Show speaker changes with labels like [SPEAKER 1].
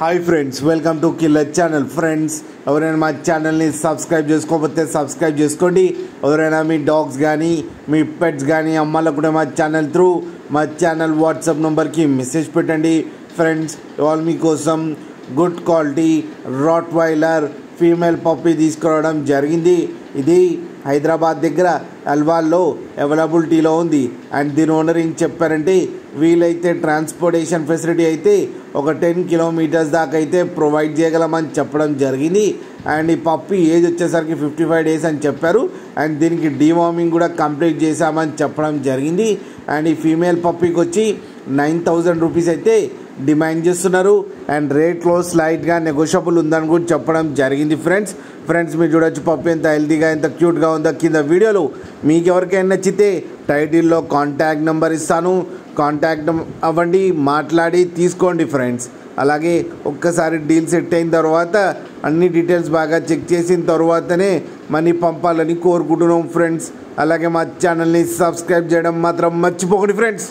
[SPEAKER 1] Hi friends, welcome to killer channel. Friends, ఎవరైనా మా ఛానల్ని సబ్స్క్రైబ్ చేసుకోకపోతే సబ్స్క్రైబ్ చేసుకోండి. ఎవరైనా మీ డాగ్స్ కానీ మీ పెట్స్ కానీ అమ్మాలకు కూడా మా ఛానల్ త్రూ మా ఛానల్ వాట్సాప్ నెంబర్కి మెసేజ్ పెట్టండి. ఫ్రెండ్స్, ఇవాళ మీకోసం good quality Rottweiler female puppy తీసుకురావడం జరిగింది. ఇది హైదరాబాద్ దగ్గర అల్వాల్లో అవైలబిలిటీలో ఉంది. అండ్ దీని ఓనర్ ఏం చెప్పారంటే, వీలైతే ట్రాన్స్పోర్టేషన్ ఫెసిలిటీ అయితే ఒక 10 కిలోమీటర్స్ దాకా అయితే ప్రొవైడ్ చేయగలమని చెప్పడం జరిగింది. అండ్ ఈ పప్పీ ఏజ్ వచ్చేసరికి 55 డేస్ అని చెప్పారు. అండ్ దీనికి డీవార్మింగ్ కూడా కంప్లీట్ చేశామని చెప్పడం జరిగింది. అండ్ ఈ ఫీమేల్ పప్పీకి వచ్చి 9,000 రూపీస్ అయితే డిమాండ్ చేస్తున్నారు. అండ్ రేట్లో స్లైట్గా నెగోషియబుల్ ఉందని కూడా చెప్పడం జరిగింది. ఫ్రెండ్స్ మీరు చూడొచ్చు పప్పి ఎంత హెల్తీగా ఎంత క్యూట్గా ఉందో. కింద వీడియోలో మీకు ఎవరికైనా నచ్చితే టైటిల్లో కాంటాక్ట్ నెంబర్ ఇస్తాను, కాంటాక్ట్ అవ్వండి, మాట్లాడి తీసుకోండి ఫ్రెండ్స్. అలాగే ఒక్కసారి డీల్ సెట్ అయిన తర్వాత అన్ని డీటెయిల్స్ బాగా చెక్ చేసిన తర్వాతనే మనీ పంపాలని కోరుకుంటున్నాం ఫ్రెండ్స్. అలాగే మా ఛానల్ని సబ్స్క్రైబ్ చేయడం మాత్రం మర్చిపోకండి ఫ్రెండ్స్.